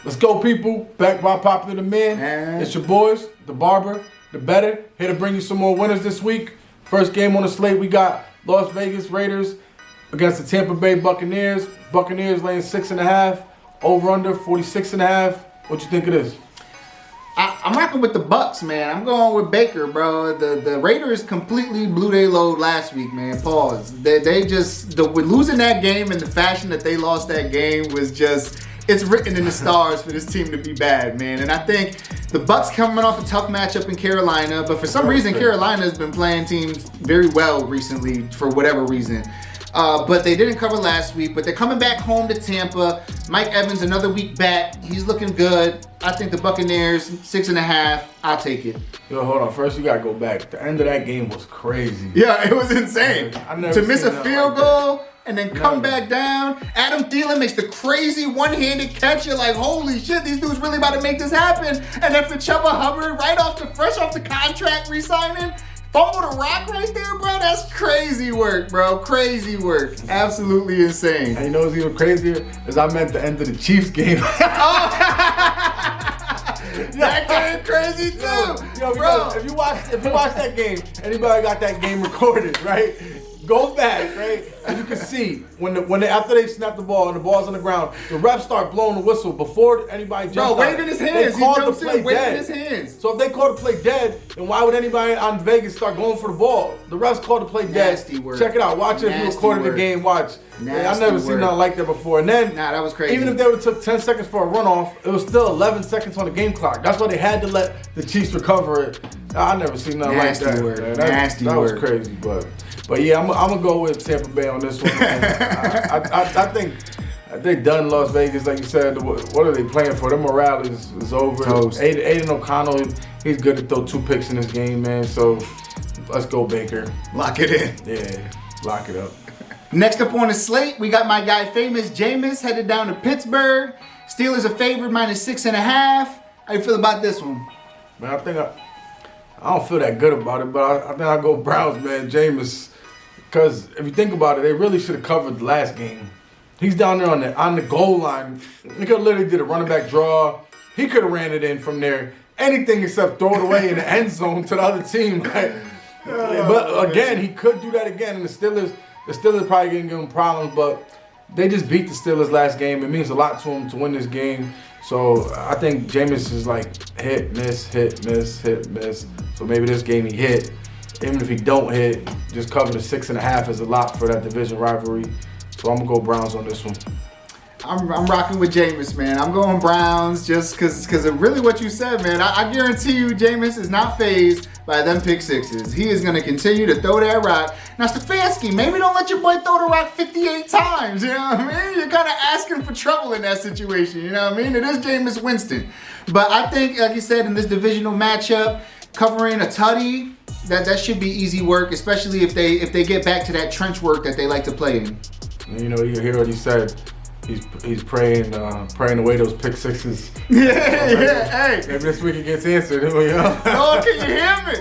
Let's go, people. Back by popular demand. It's your boys, the barber, the better. Here to bring you some more winners this week. First game on the slate, we got Las Vegas Raiders against the Tampa Bay Buccaneers. Buccaneers laying 6.5. Over under 46.5. What you think it is? I'm rocking with the Bucks, man. I'm going with Baker, bro. The Raiders completely blew their load last week, man. Pause. They just losing that game in the fashion that they lost that game was just. It's written in the stars for this team to be bad, man. And I think the Bucks coming off a tough matchup in Carolina, but for some reason Carolina has been playing teams very well recently for whatever reason. But they didn't cover last week, but they're coming back home to Tampa. Mike Evans, another week back. He's looking good. I think the Buccaneers, 6.5. I'll take it. Yo, hold on. First, you got to go back. The end of that game was crazy. Yeah, it was insane. To miss a field goal and then come back down. Adam Thielen makes the crazy one-handed catch. You're like, holy shit, these dudes really about to make this happen. And then for Chuba Hubbard, fresh off the contract re-signing, fumble the rock right there, bro. That's crazy work, bro. Crazy work. Absolutely insane. And you know what's even crazier? Is I meant the end of the Chiefs game. That game crazy too, bro. If you watch that game, anybody got that game recorded, right? Go back, right? And you can see when they after they snap the ball and the ball's on the ground, the refs start blowing the whistle before anybody jumps. Bro, waving his hands. They called the play play dead. His hands. So if they called the play dead, then why would anybody on Vegas start going for the ball? The refs called the play dead. Nasty work. Check it out. Watch it if you recorded the game. Watch. I've never seen nothing like that before. And then, that was crazy. Even if they would have took 10 seconds for a runoff, it was still 11 seconds on the game clock. That's why they had to let the Chiefs recover it. I never seen nothing like that. Work. That was crazy, but yeah, I'm gonna go with Tampa Bay on this one. I think they done Las Vegas, like you said. What are they playing for? Their morale is over. Toast. Aiden O'Connell, he's good to throw 2 picks in this game, man. So let's go, Baker. Lock it in. Yeah, lock it up. Next up on the slate, we got my guy Famous Jameis headed down to Pittsburgh. Steelers a favorite -6.5. How you feel about this one? Man, I don't feel that good about it, but I think I'll go Browns, man. Jameis. Because if you think about it, they really should have covered the last game. He's down there on the goal line. He could have literally did a running back draw. He could have ran it in from there. Anything except throw it away in the end zone to the other team. Right? But again, he could do that again. And the Steelers probably didn't give him problems, but they just beat the Steelers last game. It means a lot to them to win this game. So I think Jameis is like hit, miss, hit, miss, hit, miss. So maybe this game he hit. Even if he don't hit, just cover the 6.5 is a lot for that division rivalry. So I'm gonna go Browns on this one. I'm rocking with Jameis, man. I'm going Browns just because of really what you said, man. I guarantee you Jameis is not fazed by them pick sixes. He is going to continue to throw that rock. Now, Stefanski, maybe don't let your boy throw the rock 58 times, you know what I mean? You're kind of asking for trouble in that situation, you know what I mean? It is Jameis Winston. But I think, like you said, in this divisional matchup, covering a tutty, that should be easy work, especially if they get back to that trench work that they like to play in. You know, you hear what he said. He's praying away those pick sixes. Yeah, hey. Maybe this week it gets answered. You know? Oh, can you hear me?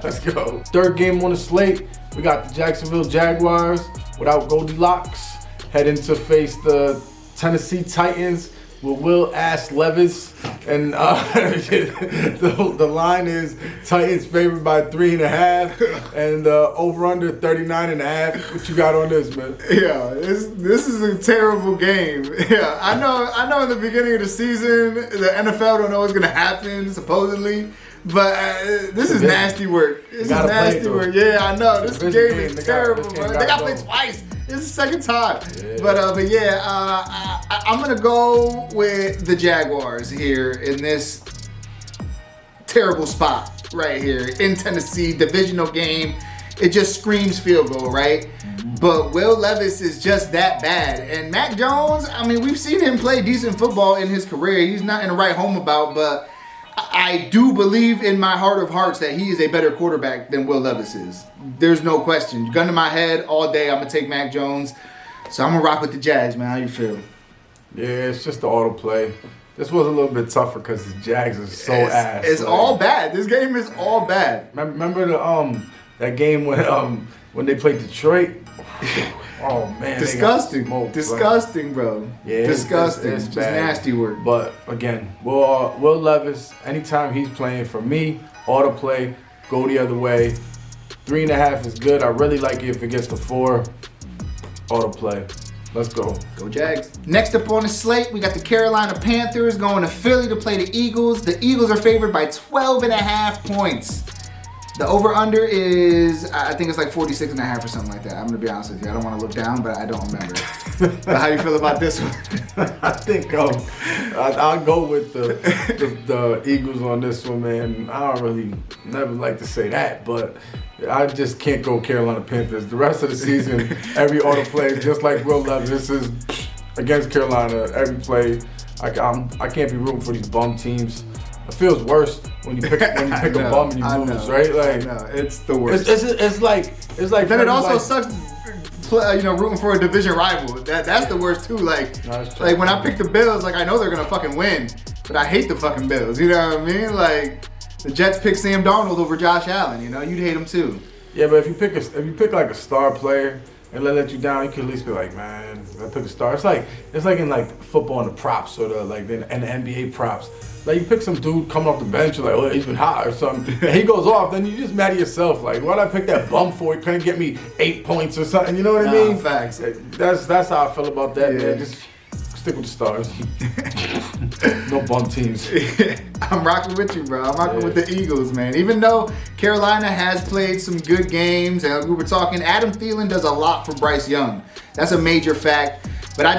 Let's go. Third game on the slate, we got the Jacksonville Jaguars without Goldilocks heading to face the Tennessee Titans with Will Ass Levis. And the line is Titans favored by 3.5 and over under 39.5. What you got on this, man? Yeah, this is a terrible game. Yeah, I know in the beginning of the season, the NFL don't know what's going to happen, supposedly. But this is nasty work. This is nasty work. Yeah, I know. This game is terrible, bro. They got to play twice. This is the second time. Yeah. But yeah, I'm going to go with the Jaguars here in this terrible spot right here in Tennessee. Divisional game. It just screams field goal, right? But Will Levis is just that bad. And Mac Jones, I mean, we've seen him play decent football in his career. He's not in the right home about, but I do believe in my heart of hearts that he is a better quarterback than Will Levis is. There's no question. Gun to my head all day, I'm going to take Mac Jones. So I'm going to rock with the Jags, man. How you feel? Yeah, it's just the auto play. This was a little bit tougher because the Jags are so ass. It's all bad. This game is all bad. Remember that game when they played Detroit? Oh man, disgusting, smoked, disgusting, bro. Yeah, disgusting. It's Just bad. nasty work. But again, Will Levis, anytime he's playing for me, auto play, go the other way. 3.5 is good. I really like it if it gets to 4. Auto play. Let's go. Go Jags. Next up on the slate, we got the Carolina Panthers going to Philly to play the Eagles. The Eagles are favored by 12.5 points. The over-under is, I think it's like 46.5 or something like that. I'm going to be honest with you. I don't want to look down, but I don't remember. But how you feel about this one? I think I'll go with the Eagles on this one, man. I don't really never like to say that, but I just can't go Carolina Panthers. The rest of the season, every auto play, just like Will Levis, this is against Carolina. Every play, I can't be rooting for these bum teams. It feels worse when you pick a bum and you lose, right? Like, I know. It's the worst. It's like. Then it also sucks. Rooting for a division rival. That's the worst too. Like when I pick the Bills, like I know they're gonna fucking win, but I hate the fucking Bills. You know what I mean? Like the Jets pick Sam Darnold over Josh Allen. You know, you'd hate him too. Yeah, but if you pick like a star player and they let you down, you can at least be like, man, I pick a star. It's like in like football and the props or the NBA props. Like you pick some dude coming off the bench, you're like, oh, he's been hot or something, and he goes off, then you just mad at yourself, like, why'd I pick that bum for? He couldn't get me 8 points or something, you know what I mean? Facts. That's how I feel about that, man. Just stick with the stars. No bum teams. I'm rocking with you, bro. I'm rocking with the Eagles, man. Even though Carolina has played some good games, and we were talking, Adam Thielen does a lot for Bryce Young. That's a major fact. But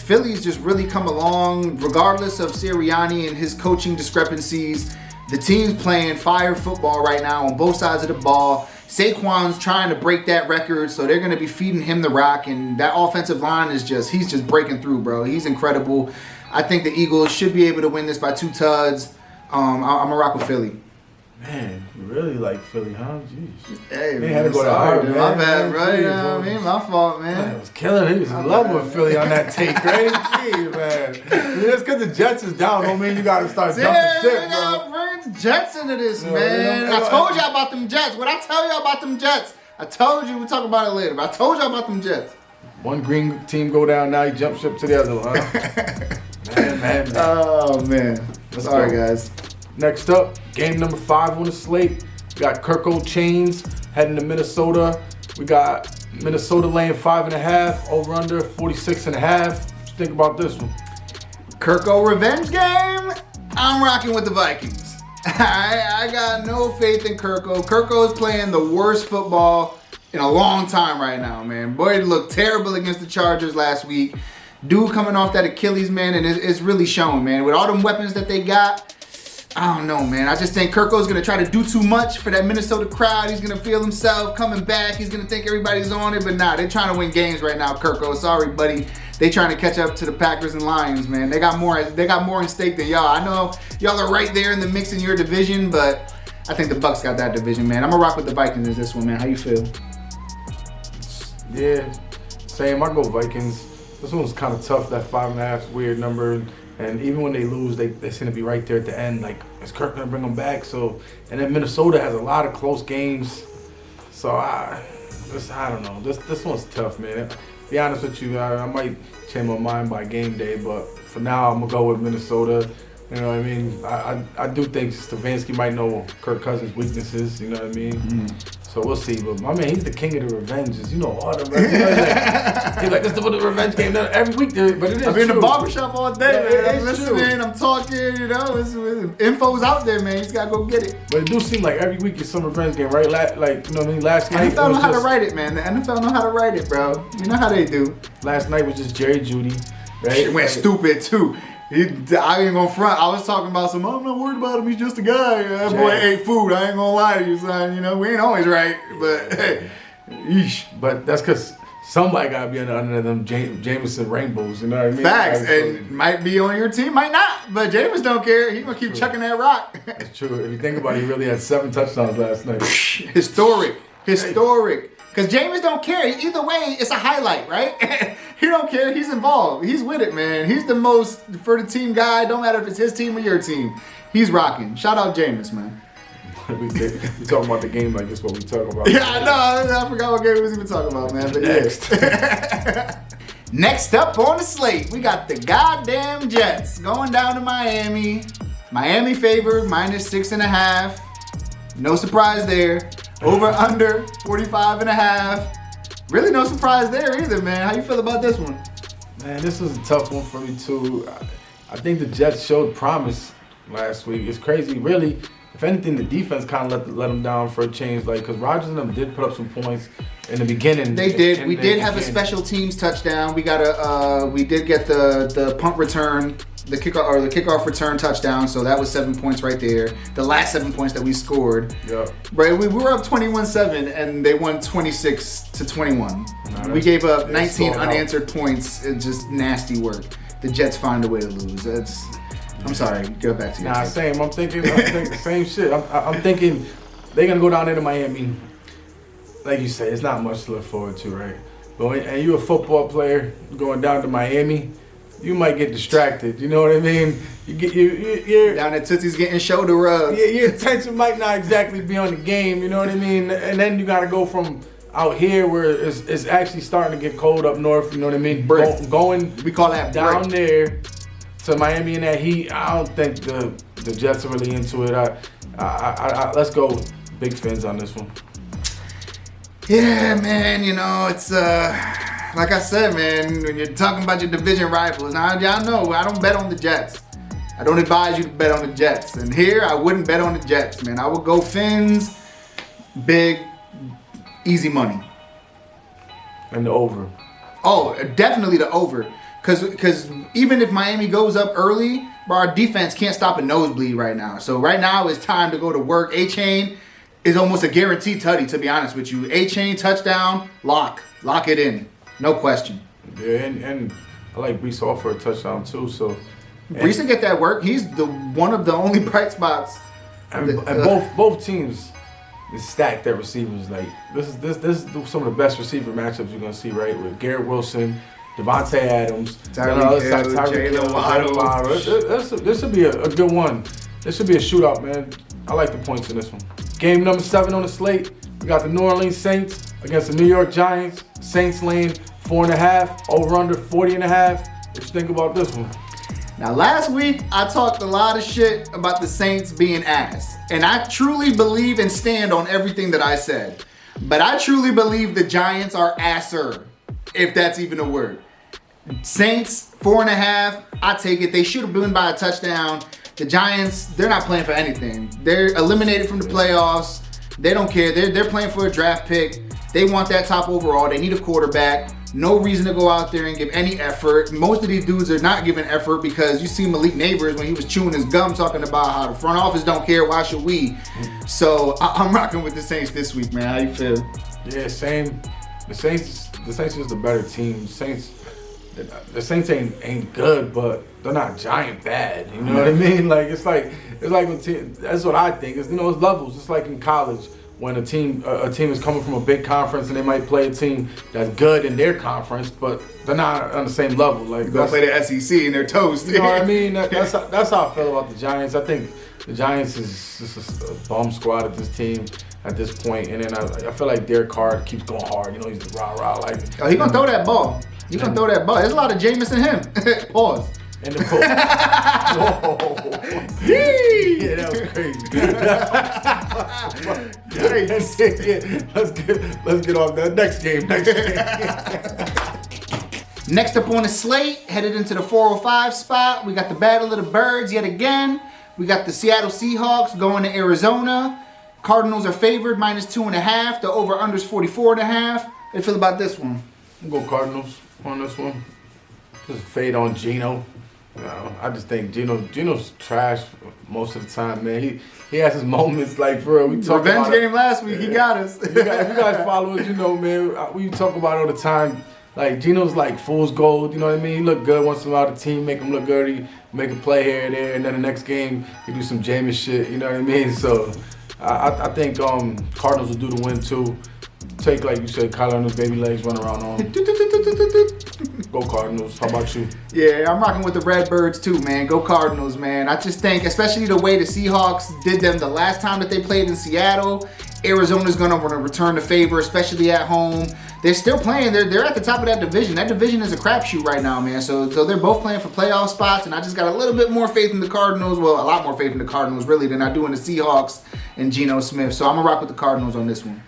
Philly's just really come along, regardless of Sirianni and his coaching discrepancies. The team's playing fire football right now on both sides of the ball. Saquon's trying to break that record, so they're going to be feeding him the rock. And that offensive line he's just breaking through, bro. He's incredible. I think the Eagles should be able to win this by 2 tuds. I'm going to rock with Philly. Man, you really like Philly, huh? Jeez. Hey, man, had to go to heart, man. My bad, bro. You know what I mean? My fault, man. It was killing. He was in love with Philly on that take, right? Jeez, man. Just because the Jets is down don't mean you got to start jumping shit, bro. Bring the Jets into this, man. I told y'all about them Jets. What I tell y'all about them Jets? I told you. We'll talk about it later, but I told y'all about them Jets. One green team go down, now you jump ship to the other one, huh? man. Oh, man. Sorry, guys. Next up, game number 5 on the slate. We got Kirko Chains heading to Minnesota. We got Minnesota laying 5.5, over under 46.5. What you think about this one? Kirko revenge game? I'm rocking with the Vikings. I got no faith in Kirko. Kirko is playing the worst football in a long time right now, man. Boy, it looked terrible against the Chargers last week. Dude coming off that Achilles, man, and it's really showing, man. With all them weapons that they got, I don't know, man. I just think Kirko's going to try to do too much for that Minnesota crowd. He's going to feel himself coming back. He's going to think everybody's on it. But nah, they're trying to win games right now, Kirko. Sorry, buddy. They trying to catch up to the Packers and Lions, man. They got more in stake than y'all. I know y'all are right there in the mix in your division, but I think the Bucs got that division, man. I'm going to rock with the Vikings in this one, man. How you feel? Yeah, same. I go Vikings. This one's kind of tough. That 5.5 weird number. And even when they lose, they seem to be right there at the end. Like, is Kirk going to bring them back? So, and then Minnesota has a lot of close games. So, I don't know. This one's tough, man. To be honest with you, I might change my mind by game day. But for now, I'm going to go with Minnesota. You know what I mean? I do think Stefanski might know Kirk Cousins' weaknesses. You know what I mean? Mm. So we'll see. But my man, he's the king of the revenges. You know all the revenge. He's like, this is the revenge game now every week. But it is I'm in the barbershop all day, yeah, man. I'm listening, I'm talking, you know. Info's out there, man. You just got to go get it. But it do seem like every week is some revenge game, right? Like, you know what I mean? Last night. The NFL know how to write it, man. The NFL know how to write it, bro. You know how they do. Last night was just Jerry Jeudy, right? Shit went stupid, too. I ain't gonna front. I was talking about I'm not worried about him. He's just a guy. That boy ate food. I ain't gonna lie to you, son. You know, we ain't always right. But, hey, yeesh. But that's because somebody gotta be under them Jameson rainbows, you know what I mean? Facts, and might be on your team, might not. But Jameis don't care. He gonna keep chucking that rock. That's true. If you think about it, he really had 7 touchdowns last night. Historic. Because Jameis don't care. Either way, it's a highlight, right? He don't care. He's involved. He's with it, man. He's the most for the team guy. Don't matter if it's his team or your team. He's rocking. Shout out Jameis, man. we talking about the game like this. What we talking about? Yeah, I know. I forgot what game we was even talking about, man. But Next. Yeah. Next up on the slate, we got the goddamn Jets going down to Miami. Miami favored -6.5. No surprise there. Over under 45.5. Really no surprise there either, man. How you feel about this one? Man, this was a tough one for me too. I think the Jets showed promise last week. It's crazy, really. If anything, the defense kind of let them down for a change, like because Rodgers and them did put up some points in the beginning. They did. We did have a special teams touchdown. We got we did get the punt return, the kickoff return touchdown. So that was 7 points right there. The last 7 points that we scored. Yeah. Right. We were up 21-7 and they won 26-21. We gave up 19 unanswered points. It's just nasty work. The Jets find a way to lose. I'm sorry. Go back to your Nah, same. I'm thinking the same shit. I'm thinking they're gonna go down there to Miami. Like you said, it's not much to look forward to, right? But and you're a football player going down to Miami, you might get distracted. You know what I mean? You're down at Tootsie's getting shoulder rubs. Your attention might not exactly be on the game. You know what I mean? And then you gotta go from out here where it's actually starting to get cold up north. You know what I mean? Going we call that down break. there to Miami in that heat. I don't think the Jets are really into it. Let's go big fins on this one. Yeah, man, you know, it's like I said, man, when you're talking about your division rivals, now y'all know I don't bet on the Jets. I don't advise you to bet on the Jets. And here, I wouldn't bet on the Jets, man. I would go Fins, big, easy money. And the over. Oh, definitely the over. Because even if Miami goes up early, bro, our defense can't stop a nosebleed right now. So right now, it's time to go to work. A-Chain is almost a guaranteed tutty, to be honest with you. A-Chain, touchdown, lock it in. No question. Yeah, and I like Brees Hall for a touchdown too. So Brees can get that work. He's one of the only bright spots. And both teams is stacked at receivers. Like this is some of the best receiver matchups you're gonna see, right? With Garrett Wilson, Devontae Adams, Tyreek Hill, Jalen Waddle. This should be a good one. This should be a shootout, man. I like the points in this one. Game number 7 on the slate. We got the New Orleans Saints against the New York Giants. Saints lane 4.5, over under 40.5. What you think about this one? Now, last week, I talked a lot of shit about the Saints being ass. And I truly believe and stand on everything that I said. But I truly believe the Giants are asser, if that's even a word. Saints, 4.5, I take it. They should have been by a touchdown. The Giants, they're not playing for anything. They're eliminated from the playoffs. They don't care. They're playing for a draft pick. They want that top overall. They need a quarterback. No reason to go out there and give any effort. Most of these dudes are not giving effort because you see Malik Neighbors when he was chewing his gum talking about how the front office don't care. Why should we? So I'm rocking with the Saints this week, man. How you feel? Yeah, same. The Saints is the better team. The Saints ain't good, but they're not giant bad. You know what I mean? Like it's like when that's what I think. It's it's levels. It's like in college when a team is coming from a big conference and they might play a team that's good in their conference, but they're not on the same level. Like they'll play the SEC and they're toast. You know what I mean? That's how I feel about the Giants. I think the Giants is just a bum squad at this team at this point, and then I feel like Derek Carr keeps going hard. He's the rah-rah. Like he gonna throw that ball. He's gonna throw that ball. There's a lot of Jameis in him. Pause. And the Whoa. Yeah, that was crazy. Let's get off that next game. Next up on the slate, headed into the 405 spot, we got the Battle of the Birds yet again. We got the Seattle Seahawks going to Arizona. Cardinals are favored -2.5. The over-under's 44.5. How you feel about this one? I'm gonna go Cardinals on this one. Just fade on Geno. I just think Geno's trash most of the time, man. He has his moments, like, for real. We talk Revenge about game last week, he got us. If you guys follow us, man, we talk about it all the time. Like, Geno's like fool's gold, you know what I mean? He look good once in a while, the team make him look good. He make a play here and there, and then the next game, he do some Jameis shit, you know what I mean? So, I think Cardinals will do the win, too. Take, like you said, Kyler on his baby legs, run around on him. Go Cardinals. How about you? Yeah, I'm rocking with the Redbirds too, man. Go Cardinals, man. I just think, especially the way the Seahawks did them the last time that they played in Seattle, Arizona's going to want to return the favor, especially at home. They're still playing. They're at the top of that division. That division is a crapshoot right now, man. So they're both playing for playoff spots, and I just got a little bit more faith in the Cardinals. Well, a lot more faith in the Cardinals, really, than I do in the Seahawks and Geno Smith. So I'm going to rock with the Cardinals on this one.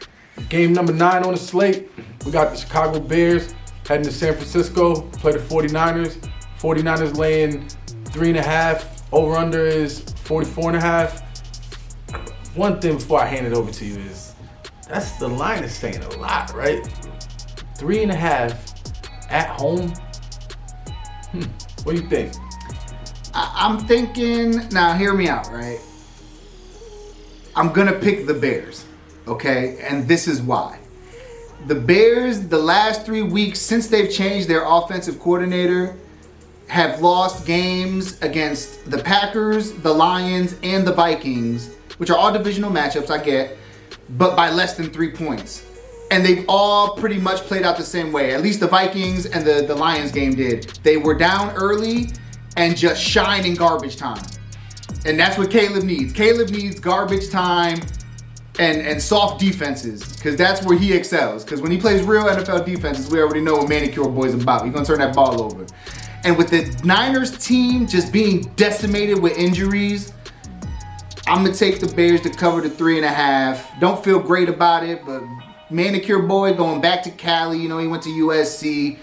Game number 9 on the slate. We got the Chicago Bears heading to San Francisco, play the 49ers. 49ers laying 3.5. Over-under is 44.5. One thing before I hand it over to you is, that's the line is saying a lot, right? 3.5 at home. What do you think? I'm thinking, now hear me out, right? I'm going to pick the Bears, okay? And this is why. The Bears, the last 3 weeks since they've changed their offensive coordinator, have lost games against the Packers, the Lions, and the Vikings, which are all divisional matchups, I get, but by less than 3 points. And they've all pretty much played out the same way. At least the Vikings and the Lions game did. They were down early and just shine in garbage time. And that's what Caleb needs. Caleb needs garbage time and soft defenses, because that's where he excels. Because when he plays real NFL defenses, we already know what Manicure Boy's about. He's going to turn that ball over. And with the Niners team just being decimated with injuries, I'm going to take the Bears to cover the 3.5. Don't feel great about it, but Manicure Boy going back to Cali, he went to USC.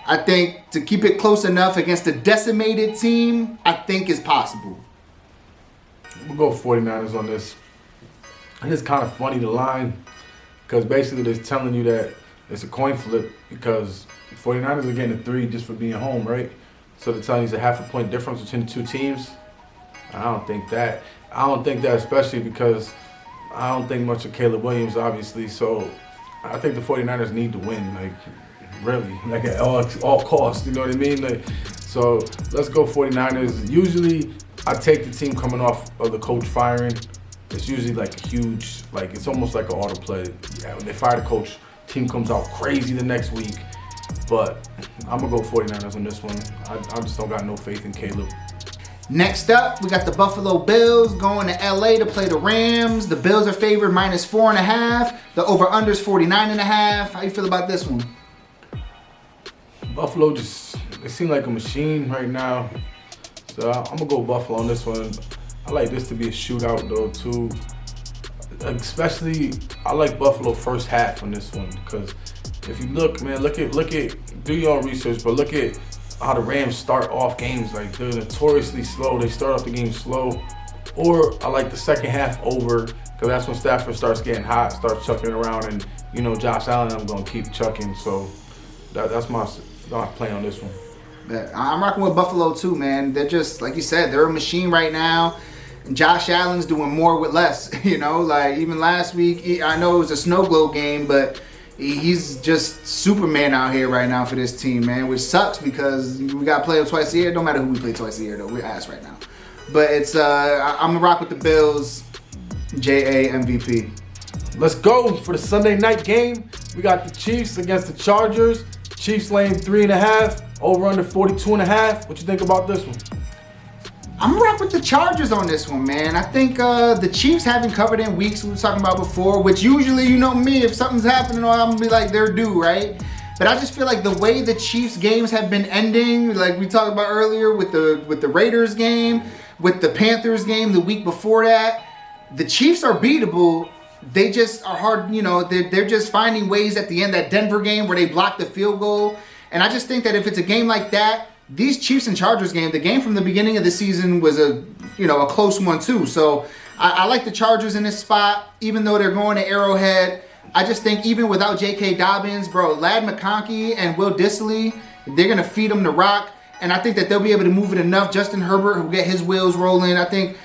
I think to keep it close enough against a decimated team, I think is possible. We'll go 49ers on this. And it's kind of funny, the line, because basically they're telling you that it's a coin flip because 49ers are getting a 3 just for being home, right? So they're telling you it's a half a point difference between the two teams. I don't think that. Especially because I don't think much of Caleb Williams, obviously. So I think the 49ers need to win, really, at all costs, you know what I mean? So let's go 49ers. Usually I take the team coming off of the coach firing. It's usually a huge, it's almost like an autoplay. Yeah, when they fire the coach, team comes out crazy the next week. But I'm going to go 49ers on this one. I just don't got no faith in Caleb. Next up, we got the Buffalo Bills going to LA to play the Rams. The Bills are favored -4.5. The over-under is 49.5. How you feel about this one? Buffalo they seem like a machine right now. So I'm going to go Buffalo on this one. I like this to be a shootout, though, too. Especially, I like Buffalo first half on this one, because if you look at, do your own research, but look at how the Rams start off games. They're notoriously slow. They start off the game slow. Or I like the second half over, because that's when Stafford starts getting hot, starts chucking around, and Josh Allen, I'm going to keep chucking. So that's my play on this one. I'm rocking with Buffalo too, man. They're just, like you said, they're a machine right now. And Josh Allen's doing more with less, even last week, I know it was a snow globe game, but he's just Superman out here right now for this team, man, which sucks because we got to play him twice a year. Don't matter who we play twice a year, though. We're ass right now. But it's, I'm going to rock with the Bills, J.A. MVP. Let's go for the Sunday night game. We got the Chiefs against the Chargers. Chiefs laying 3.5, over under 42.5. What you think about this one? I'm gonna rock with the Chargers on this one, man. I think the Chiefs haven't covered in weeks we were talking about before, which usually, me, if something's happening, I'm gonna be like, they're due, right? But I just feel like the way the Chiefs games have been ending, like we talked about earlier with the Raiders game, with the Panthers game the week before that, the Chiefs are beatable. They just are hard, they're just finding ways at the end, that Denver game where they blocked the field goal. And I just think that if it's a game like that, these Chiefs and Chargers game, the game from the beginning of the season was a close one too. So I like the Chargers in this spot, even though they're going to Arrowhead. I just think even without J.K. Dobbins, bro, Ladd McConkey and Will Dissly, they're going to feed them the rock. And I think that they'll be able to move it enough. Justin Herbert will get his wheels rolling. I think,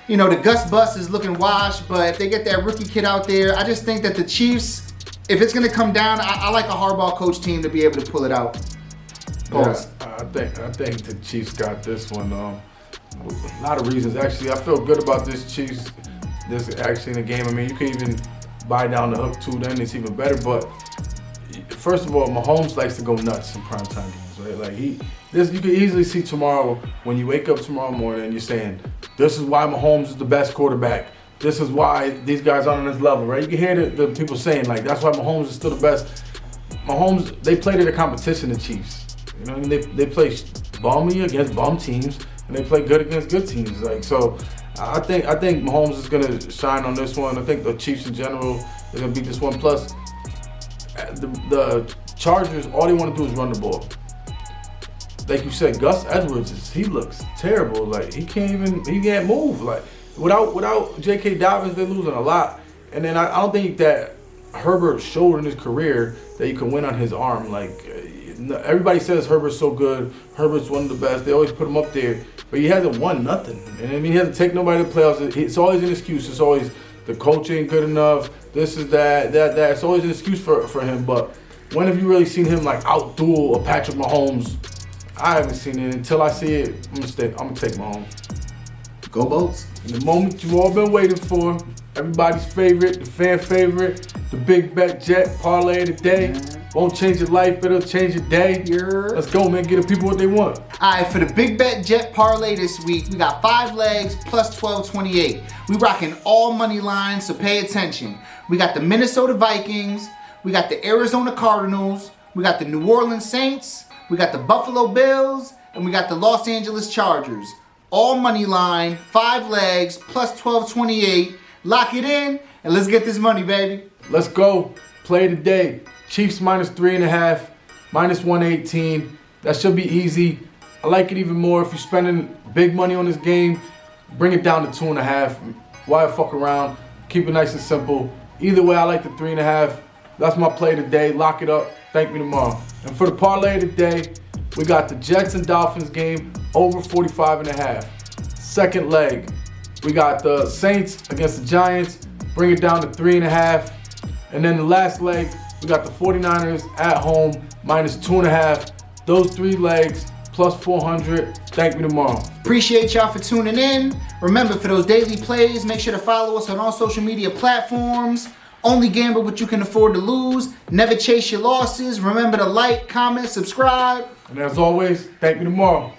the Gus Bus is looking washed, but if they get that rookie kid out there, I just think that the Chiefs, if it's going to come down, I like a hardball coach team to be able to pull it out. Pause. Yeah, I think the Chiefs got this one. A lot of reasons. Actually, I feel good about this Chiefs. This actually in the game. I mean, you can even buy down the hook too. Then it's even better. But first of all, Mahomes likes to go nuts in primetime games, right? Like you can easily see tomorrow when you wake up tomorrow morning and you're saying, this is why Mahomes is the best quarterback. This is why these guys aren't on this level, right? You can hear the people saying, like, that's why Mahomes is still the best. Mahomes, they played at a competition, the Chiefs. You know what I mean? They play bummy against bum teams, and they play good against good teams. Like, so I think Mahomes is gonna shine on this one. I think the Chiefs in general are gonna beat this one. Plus, the Chargers, all they want to do is run the ball. Like you said, Gus Edwards, he looks terrible. Like he can't move. Like without J.K. Dobbins, they're losing a lot. And then I don't think that Herbert showed in his career that you can win on his arm. Like everybody says Herbert's so good. Herbert's one of the best. They always put him up there, but he hasn't won nothing. And I mean, he hasn't taken nobody to the playoffs. It's always an excuse. It's always the coach ain't good enough. This is that. It's always an excuse for him. But when have you really seen him like outduel a Patrick Mahomes? I haven't seen it. Until I see it, I'm gonna take Mahomes. Go Bolts. The moment you've all been waiting for, everybody's favorite, the fan favorite, the big bet jet parlay of the day. Won't change your life, but it'll change your day. Let's go, man. Get the people what they want. All right, for the big bet jet parlay this week, we got 5 legs plus 12.28. We rocking all money lines, so pay attention. We got the Minnesota Vikings. We got the Arizona Cardinals. We got the New Orleans Saints. We got the Buffalo Bills. And we got the Los Angeles Chargers. All money line, 5 legs plus 12.28. Lock it in, and let's get this money, baby. Let's go. Play today. Chiefs minus 3.5, minus 118. That should be easy. I like it even more if you're spending big money on this game. Bring it down to 2.5. Why fuck around? Keep it nice and simple. Either way, I like the 3.5. That's my play today. Lock it up. Thank me tomorrow. And for the parlay of the day, we got the Jets and Dolphins game over 45.5. Second leg, we got the Saints against the Giants. Bring it down to 3.5. And then the last leg, we got the 49ers at home minus 2.5. Those 3 legs plus 400. Thank me tomorrow. Appreciate y'all for tuning in. Remember, for those daily plays, make sure to follow us on all social media platforms. Only gamble what you can afford to lose. Never chase your losses. Remember to like, comment, subscribe. And as always, thank me tomorrow.